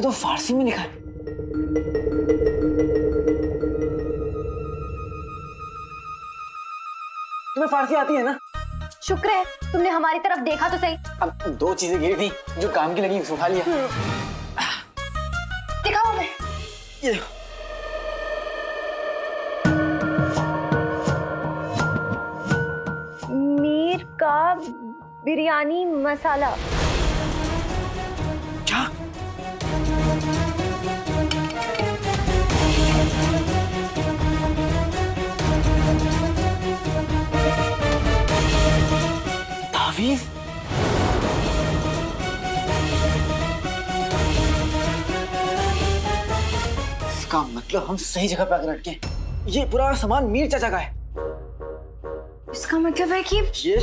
तो फारसी में लिखा है। तुम्हें फारसी आती है ना? शुक्र है तुमने हमारी तरफ देखा तो सही। अब 2 चीजें गिरी थी जो काम की लगी, उठा लिया। दिखाओ हमें। ये देखो। मीर का बिरयानी मसाला। क्या? तावीज़? इसका मतलब हम सही जगह पे आकर अटके। ये पूरा सामान मीर चाचा का है। इसका मतलब है कि ये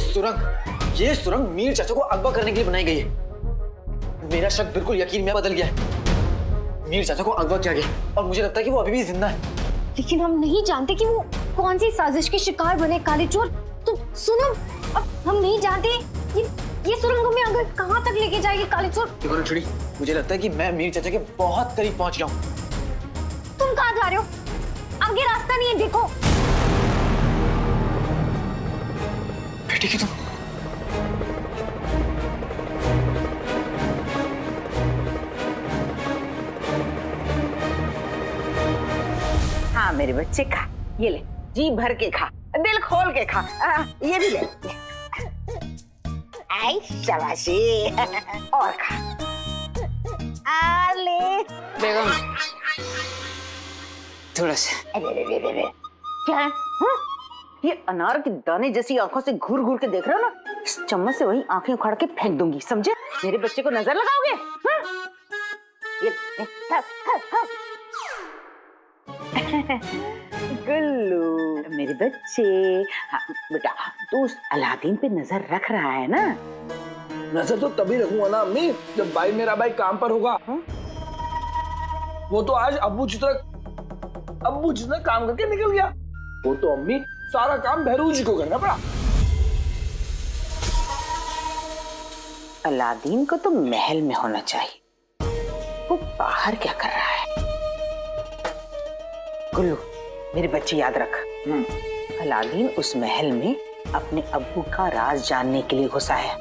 सुरंग मीर चाचा को अगवा करने के लिए बनाई गई है। मेरा शक बिल्कुल यकीन में बदल गया है। मीर चाचा को अगवा किया गया और मुझे लगता है कि वो अभी भी जिंदा है। लेकिन हम नहीं जानते कि वो कौन सी साजिश के शिकार बने काले चोर। तो सुनो, अब हम नहीं जानते ये सुरंग हमें अगर कहाँ तक लेके जाएगी काले चोर। देखो ना छुड़ी, मुझे लगता है कि मैं मीर चाचा के बहुत करीब पहुंच गया हूँ। तुम कहाँ जा रहे हो? आगे रास्ता नहीं है, देखो। बेटी की तुम हाँ मेरे बच्चे खा, ये ले, जी भर के खा, दिल खोल के खा। ये भी ले। आई शाबाशी। और खा। ले बेगम, थोड़ा सा। अरे क्या है? हाँ? ये अनार के दाने जैसी आंखों से घूर घूर के देख रहे हो ना? इस चम्मच से वही आंखें उखाड़ के फेंक दूंगी, समझे? मेरे बच्चे को नजर लगाओगे? हाँ? ये गुल्लू मेरे बच्चे। हाँ, बेटा तू उस अलादीन पे नजर रख रहा है ना? नजर तो तभी रखूंगा ना अम्मी जब मेरा भाई काम पर होगा। वो तो आज अब्बू जितना काम करके निकल गया। वो तो अम्मी सारा काम बहरूज को करना पड़ा। अलादीन को तो महल में होना चाहिए, वो बाहर क्या कर रहा है? गुल्लू मेरे बच्चे याद रख, अलादीन उस महल में अपने अब्बू का राज जानने के लिए घुसा है।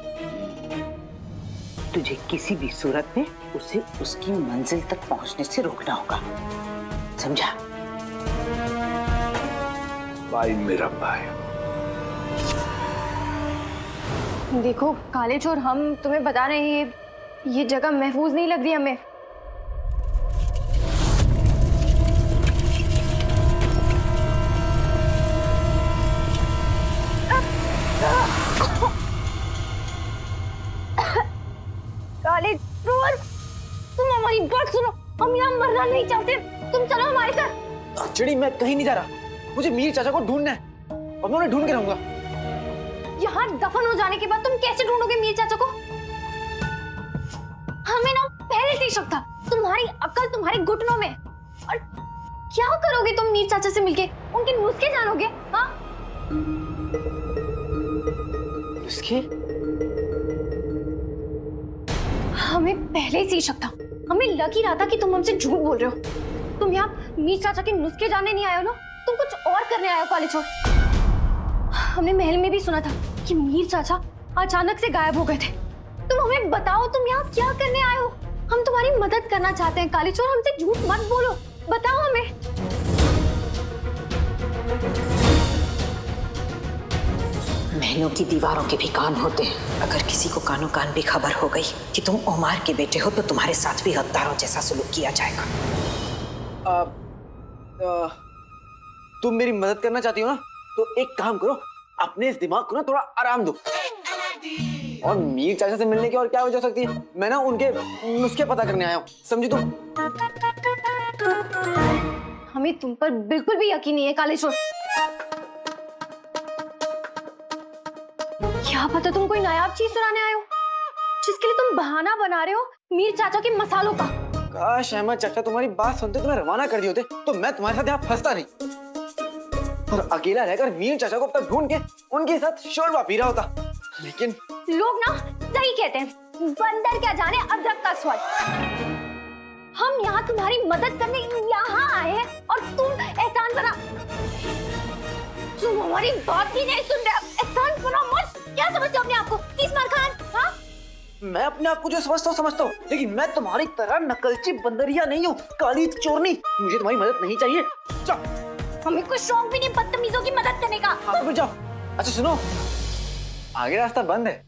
तुझे किसी भी सूरत में उसे उसकी मंजिल तक पहुंचने से रोकना होगा, समझा? भाई मेरा भाई। देखो काले चोर, हम तुम्हें बता रहे हैं ये जगह महफूज नहीं लग रही हमें। काले चोर, तुम हमारी बात सुनो, हम यहाँ मरना नहीं चाहते। तुम चलो हमारे साथ। चिड़ी, मैं कहीं नहीं जा रहा। मुझे मीर चाचा को ढूंढना है और मैं उन्हें ढूंढ के रहूंगा। यहाँ दफन हो जाने के बाद तुम कैसे ढूंढोगे मीर चाचा को? हमें ना पहले से ही शक था, तुम्हारी अकल तुम्हारे घुटनों में। और क्या करोगे तुम मीर चाचा से मिलके? उनके नुस्खे जानोगे? हाँ, नुस्खे? हमें पहले से ही शक था। हमें लग ही रहा था कि तुम हमसे झूठ बोल रहे हो। तुम यहाँ मीर चाचा के नुस्खे जानने नहीं आए हो ना, तुम कुछ और करने आए हो काले चोर। हमने महल में भी सुना था कि मीर चाचा अचानक से गायब हो गए थे। तुम हमें बताओ, तुम यहाँ क्या करने आए हो? हम तुम्हारी मदद करना चाहते हैं काले चोर, हमसे झूठ मत बोलो, बताओ हमें। महलों की दीवारों के भी कान होते हैं। अगर किसी को कानों कान भी खबर हो गई कि तुम उमार के बेटे हो तो तुम्हारे साथ भी हत्यारों जैसा सलूक किया जाएगा। तुम मेरी मदद करना चाहती हो ना, तो एक काम करो, अपने इस दिमाग को ना थोड़ा आराम दो। और मीर चाचा से मिलने की और क्या वजह हो सकती है? मैं ना उनके नुस्खे पता करने आया हूँ, समझी तुम? हमें तुम पर बिल्कुल भी यकीन नहीं है काले चोर। क्या पता तुम कोई नायाब चीज सुनाने आए हो जिसके लिए तुम बहाना बना रहे हो मीर चाचा के मसालों का। काश अहमद चाचा तुम्हारी बात सुनते तुम्हें रवाना कर दिए होते तो मैं तुम्हारे साथ यहाँ फंसता नहीं और अकेला रहकर मीर चाचा को अब तक ढूंढ के उनके साथ शोरबा पी रहा होता। लेकिन लोग ना सही कहते हैं, बंदर क्या जाने अदरक का स्वाद। हम यहाँ तुम्हारी मदद करने यहाँ आए हैं और तुम एहसान बना, तुम हमारी बात ही नहीं सुन रहे। एहसान बना मत, क्या समझते हो अपने आप को? 30 मार खान? हाँ, मैं अपने आप को जो समझता हूँ, लेकिन मैं तुम्हारी तरह नकलची बंदरिया नहीं हूँ, काली चोरनी। मुझे तुम्हारी मदद नहीं चाहिए। जाओ। हमें कोई शौक भी नहीं बदतमीजों की मदद करने का। हाँ, तो जाओ। अच्छा सुनो, आगे रास्ता बंद है।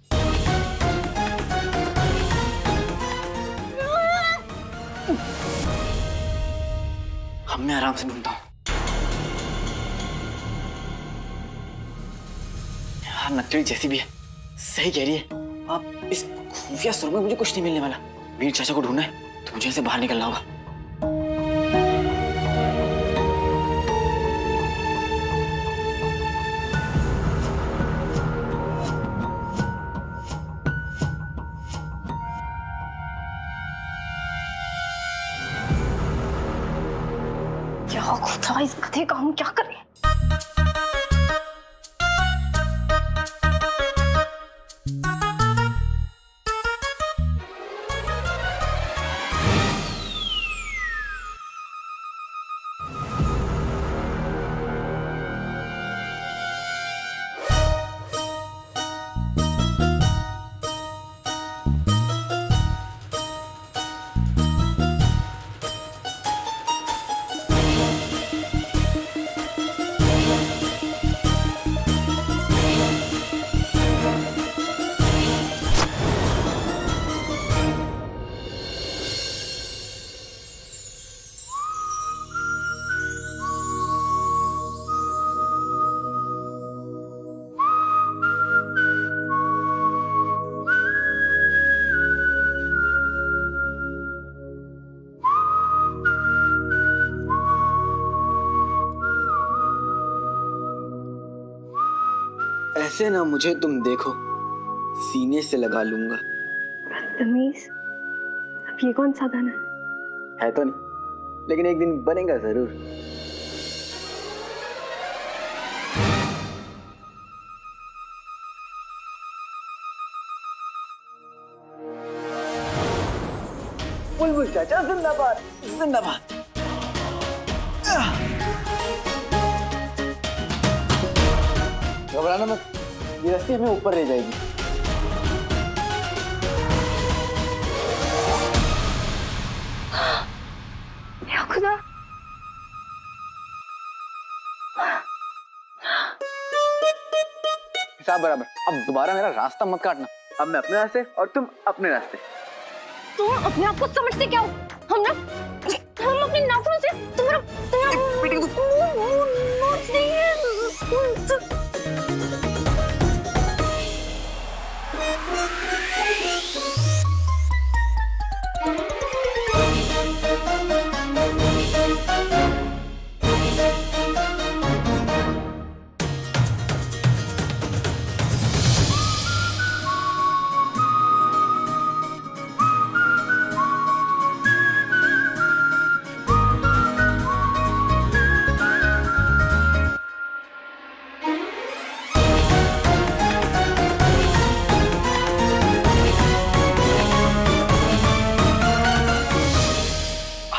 अब मैं आराम से ढूंढता हूँ। यार नकली जैसी भी है, सही कह रही है। अब इस खुफिया सुर में मुझे कुछ नहीं मिलने वाला। वीर चाचा को ढूंढना है तो मुझे इसे बाहर निकलना होगा। क्या खुदा, इस कथे का हम क्या करें? ऐसे ना मुझे तुम देखो, सीने से लगा लूंगा। तमीज, अब ये कौन सा गाना है तो नहीं, लेकिन एक दिन बनेगा जरूर। बुलबुल चाचा जिंदाबाद, जिंदाबाद। घबराना मत, ये रस्सी हमें ऊपर ले जाएगी। या खुदा, हिसाब बराबर। अब दोबारा मेरा रास्ता मत काटना। अब मैं अपने रास्ते और तुम अपने रास्ते। तुम अपने आप को समझते क्या हो? हम अपने नाखूनों से तुम्हारा नोच देंगे।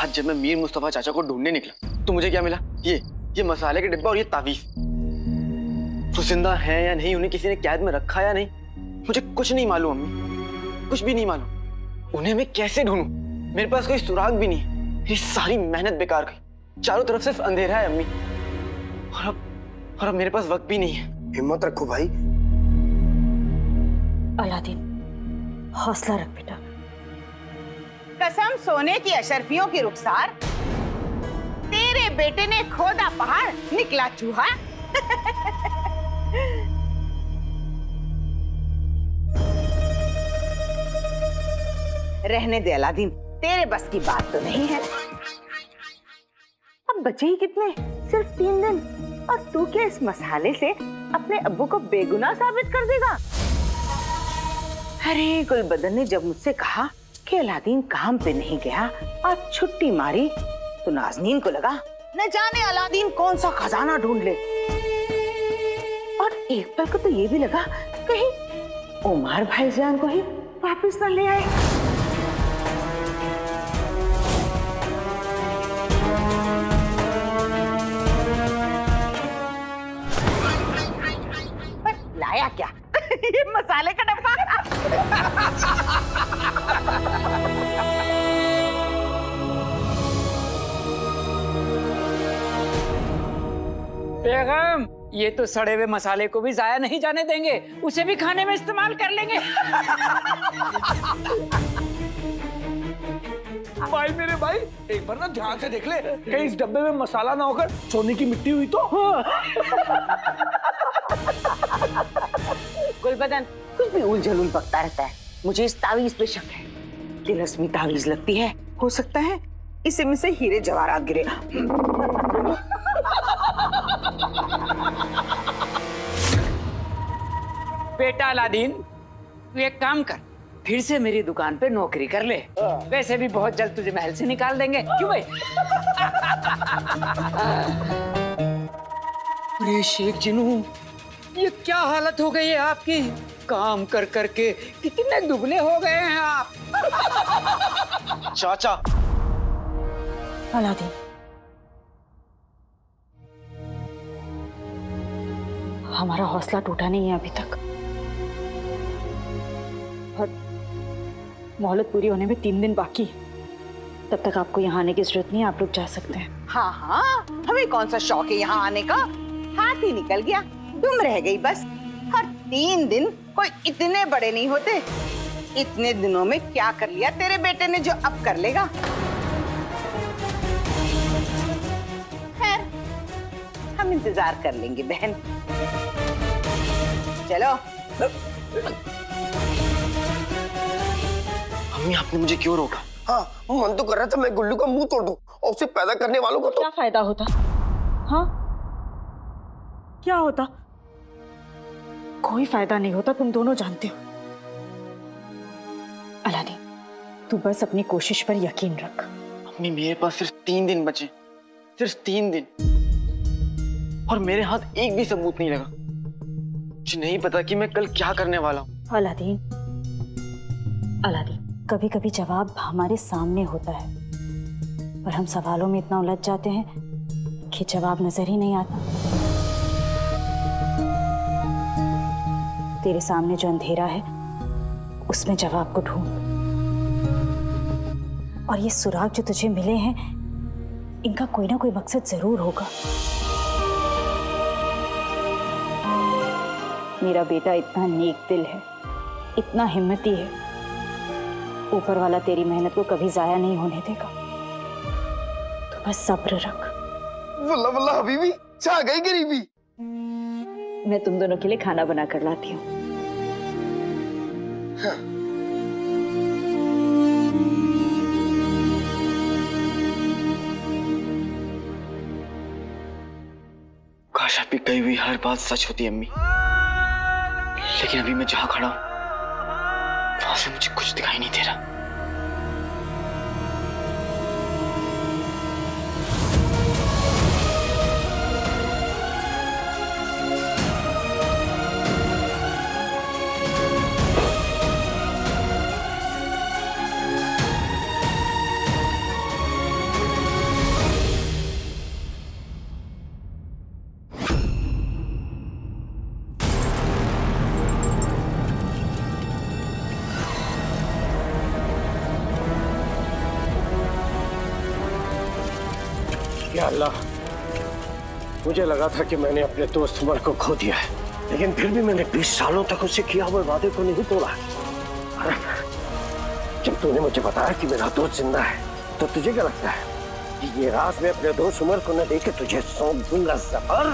जब मैं मीर मुस्तफा चाचा को ढूंढने निकला तो मुझे क्या मिला? ये मसाले के डिब्बा और ये तावीज। वो जिंदा है या नहीं, उन्हें किसी ने कैद में रखा या नहीं, मुझे कुछ नहीं मालूम अम्मी, कुछ भी नहीं मालूम। उन्हें मैं कैसे ढूंढूं? मेरे पास कोई सुराग भी नहीं है। मेरी सारी मेहनत बेकार गई। चारों तरफ सिर्फ अंधेरा है अम्मी, और अब मेरे पास वक्त भी नहीं है। हिम्मत रखो भाई। अलादीन, हौसला रख बेटा। कसम सोने की अशरफियों की रुखसार, तेरे बेटे ने खोदा पहाड़ निकला चूहा। रहने दे अलादीन, तेरे बस की बात तो नहीं है। अब बचे ही कितने, सिर्फ 3 दिन, और तू क्या इस मसाले से अपने अब्बू को बेगुनाह साबित कर देगा? अरे गुलबदन ने जब मुझसे कहा कि अलादीन काम पे नहीं गया और छुट्टी मारी, तो नाज़नीन को लगा न जाने अलादीन कौन सा खजाना ढूंढ ले, और एक पल को तो ये भी लगा कहीं उमर भाईजान को ही वापस न ले आए। बेगम, ये तो सड़े हुए मसाले को भी जाया नहीं जाने देंगे, उसे भी खाने में इस्तेमाल कर लेंगे। भाई मेरे भाई, एक बार ना ध्यान से देख ले, कहीं इस डब्बे में मसाला ना होकर सोने की मिट्टी हुई तो। गुलबदन कुछ भी उलझुल बकता रहता है। मुझे इस तावीज पे शक है। तिलस्मी तावीज लगती है, हो सकता है इसे में से हीरे जवाहरात गिरे। बेटा अलादीन, तू एक काम कर, फिर से मेरी दुकान पे नौकरी कर ले। वैसे भी बहुत जल्द तुझे महल से निकाल देंगे, क्यों भाई? अरे शेख जिनू, ये क्या हालत हो गई है आपकी? काम कर करके कितने दुबले हो गए हैं आप। चाचा, अलादीन, हमारा हौसला टूटा नहीं है अभी तक, और मोहलत पूरी होने में 3 दिन बाकी है। तब तक आपको यहाँ आने की जरूरत नहीं है, आप लोग जा सकते हैं। हाँ हाँ, हमें कौन सा शौक है यहाँ आने का? हाथ ही निकल गया, तुम रह गई बस। हर 3 दिन कोई इतने बड़े नहीं होते। इतने दिनों में क्या कर लिया तेरे बेटे ने जो अब कर लेगा? खैर, हम इंतजार कर लेंगे बहन। चलो। मम्मी आपने मुझे क्यों रोका? हाँ, मन तो कर रहा था मैं गुल्लू का मुंह तोड़ दूं और उसे पैदा करने वालों को तो। क्या फायदा होता? हाँ, क्या होता? कोई फायदा नहीं होता, तुम दोनों जानते हो। अलादीन, तू बस अपनी कोशिश पर यकीन रख। मम्मी मेरे पास सिर्फ 3 दिन बचे, सिर्फ 3 दिन, और मेरे हाथ एक भी सबूत नहीं लगा। मुझे नहीं पता कि मैं कल क्या करने वाला हूँ। अलादीन, कभी कभी जवाब हमारे सामने होता है, पर हम सवालों में इतना उलझ जाते हैं कि जवाब नजर ही नहीं आता। तेरे सामने जो अंधेरा है उसमें जवाब को ढूंढ, और ये सुराग जो तुझे मिले हैं, इनका कोई ना कोई मकसद जरूर होगा। मेरा बेटा इतना नेक दिल है, इतना हिम्मती है, ऊपर वाला तेरी मेहनत को कभी जाया नहीं होने देगा। तो बस सब्र रख। वल्ला वल्ला हबीबी, छा गई गरीबी। मैं तुम दोनों के लिए खाना बना कर लाती हूँ। हाँ। काश आपकी कही हुई हर बात सच होती अम्मी, लेकिन अभी मैं जहां खड़ा हूं वहां से मुझे कुछ दिखाई नहीं दे रहा। या अल्लाह, मुझे लगा था कि मैंने अपने दोस्त उमर को खो दिया है, लेकिन फिर भी मैंने 20 सालों तक उससे किया हुए वादे को नहीं तोड़ा। और जब तूने मुझे बताया कि मेरा दोस्त जिंदा है, तो तुझे क्या लगता है कि ये राज मैं अपने दोस्त उमर को न देके तुझे सौंप दूंगा ज़फर?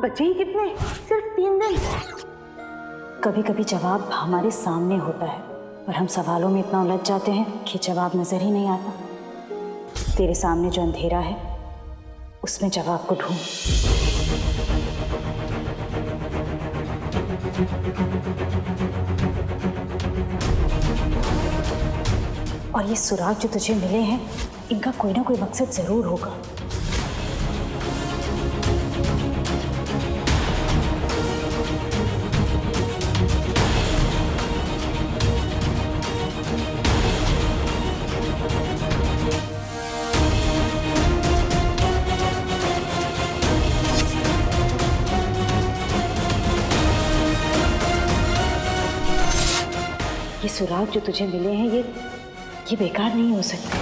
बचे ही कितने, सिर्फ 3 दिन। कभी कभी जवाब हमारे सामने होता है और हम सवालों में इतना उलझ जाते हैं कि जवाब नजर ही नहीं आता। तेरे सामने जो अंधेरा है उसमें जवाब को ढूंढ। और ये सुराग जो तुझे मिले हैं, इनका कोई ना कोई मकसद जरूर होगा। ये सुराग जो तुझे मिले हैं, ये बेकार नहीं हो सकते।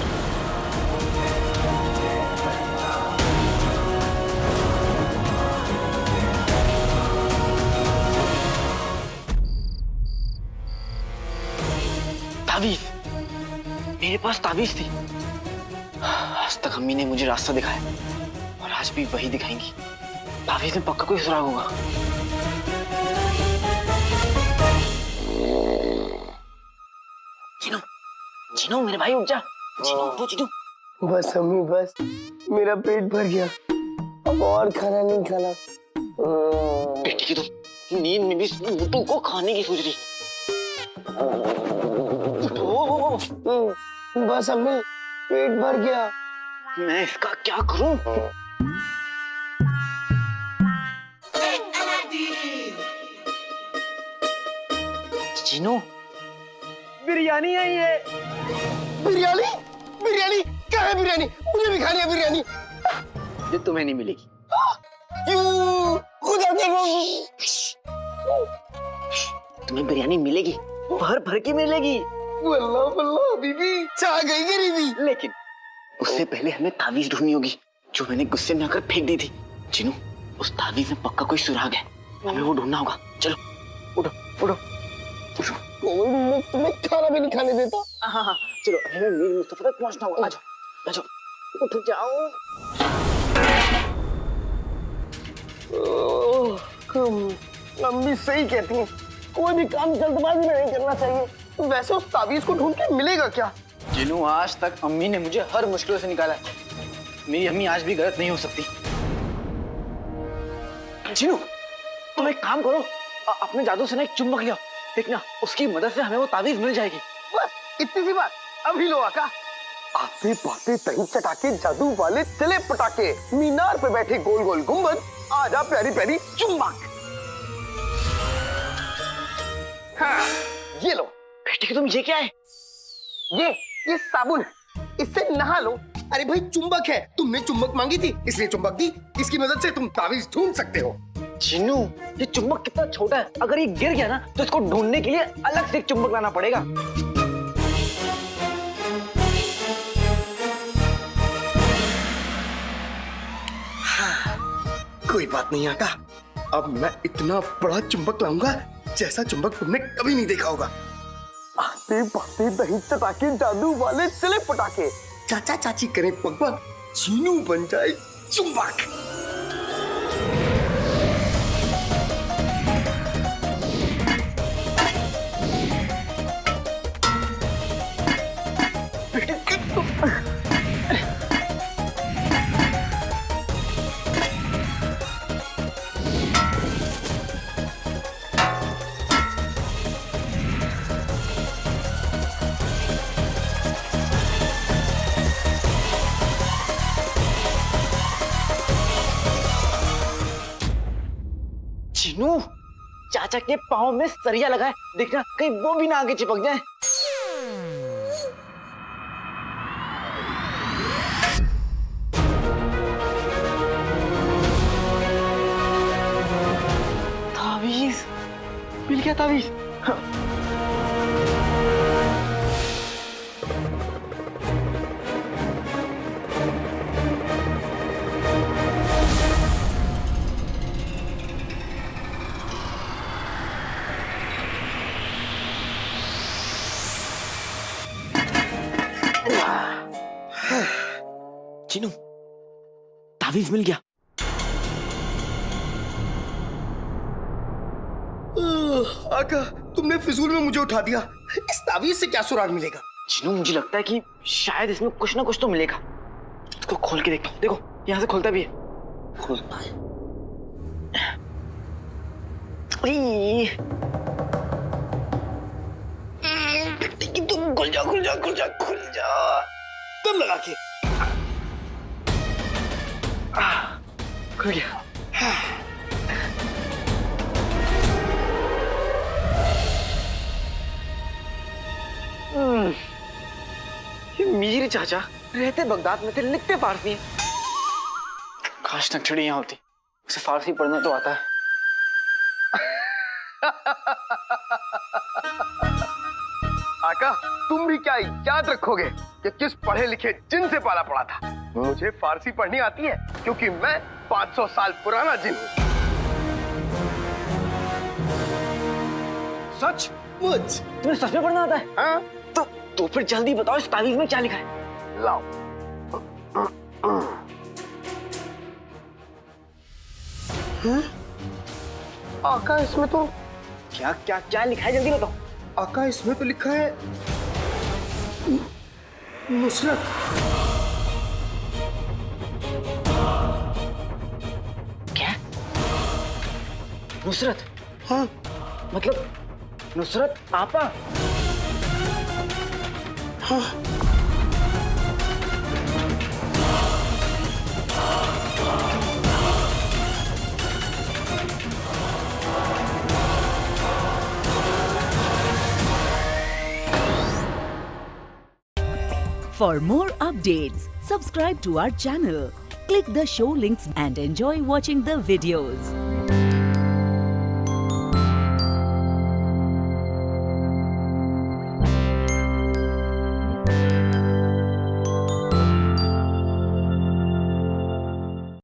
ताबीज, मेरे पास ताबीज थी। आज तक अम्मी ने मुझे रास्ता दिखाया और आज भी वही दिखाएंगी। ताबीज में पक्का कोई सुराग होगा। चिनू, चिनू मेरे भाई उठ जा। चिनू उठो चिनू। बस अम्मी बस, मेरा पेट भर गया, अब और खाना नहीं खाना। बेटी की तुम नींद में भी मुट्टू को खाने की सोच रही। बस अम्मी, पेट भर गया। मैं इसका क्या करूं? चिनू, बिरयानी है ये। बिरयानी? बिरयानी? क्या है बिरयानी? मुझे भी खानी है बिरयानी। जो तुम्हें नहीं मिलेगी। क्यों? खुदा के रोगी। तुम्हें बिरयानी मिलेगी, भर भर के मिलेगी। बल्ला बल्ला बीबी, चाह गई गरीबी। लेकिन उससे पहले हमें ताबीज ढूंढनी होगी जो मैंने गुस्से में आकर फेंक दी थी। चिनू, उस ताबीज में पक्का कोई सुराग है, हमें वो ढूंढना होगा। चलो उठो उठो उठो। कोई मुफ्त में खाना भी नहीं खाने देता। हाँ हाँ चलो, हमें मीर मुस्तफा तक पहुंचना होगा। आजो आजो, उठ जाओ। अम्मी सही कहती हैं, कोई भी काम जल्दबाजी में नहीं करना चाहिए। वैसे उस ताबीज को ढूंढ के मिलेगा क्या? जिनू, आज तक अम्मी ने मुझे हर मुश्किलों से निकाला है। मेरी अम्मी आज भी गलत नहीं हो सकती। जिनू, तुम एक काम करो, अपने जादू से ना एक चुम्बक लिया, देखना उसकी मदद से हमें वो ताबीज मिल जाएगी। बस इतनी सी बात, अभी लो आका। आते बातें दही चटाके, जादू वाले चले पटाके, मीनार पे बैठे गोल गोल गुम्बद, आजा प्यारी प्यारी चुम्बक। हाँ, ये लो। बेटी तुम ये क्या है? ये साबुन है, इससे नहा लो। अरे भाई चुंबक है, तुमने चुंबक मांगी थी इसलिए चुंबक दी। इसकी मदद से तुम ताबीज ढूंढ सकते हो। चिन्नू, ये चुंबक कितना छोटा है, अगर ये गिर गया ना तो इसको ढूंढने के लिए अलग से एक चुंबक लाना पड़ेगा। हाँ, कोई बात नहीं आका, अब मैं इतना बड़ा चुंबक लाऊंगा जैसा चुंबक तुमने कभी नहीं देखा होगा। आते बाते दही चटाके, जादू वाले चले पटाके, चाचा चाची करें पकपक, चीनू बन जाए चुंबक। चिन्नू, चाचा के पाँव में सरिया लगा है, देखना कहीं वो भी ना आगे चिपक जाए। ताबीज मिल गया, ताबीज। चिन्नू, ताबीज मिल गया। आका, तुमने फिजूल में मुझे उठा दिया। इस तावीज से क्या सुराग मिलेगा? चिनू, मुझे लगता है कि शायद इसमें कुछ ना कुछ तो मिलेगा। इसको खोल के देखता हूँ। देखो, यहाँ से खुलता भी है। खुलता है। तुम खुल जा, खुल जा, खुल जा, खुल जा। दम लगा के। खुल गया। ये मीर चाचा रहते बगदाद में थे, लिखते फारसी हैं। काश नक्शड़ी यहाँ होती, उसे फारसी पढ़ना तो आता है। आका, तुम भी क्या याद रखोगे कि किस पढ़े लिखे जिन से पाला पड़ा था? मुझे फारसी पढ़नी आती है क्योंकि मैं 500 साल पुराना जिन हूँ। सच? मुझ तुम्हें सच में पढ़ना आता है? हाँ? तो फिर जल्दी बताओ, इस तावीज में क्या लिखा है? लाओ। आका, इसमें तो क्या क्या क्या लिखा है, जल्दी बताओ। आका, इसमें तो लिखा है नुसरत। क्या? नुसरत? हाँ, मतलब नुसरत आपा? हाँ। For more updates, subscribe to our channel, click the show links and enjoy watching the videos.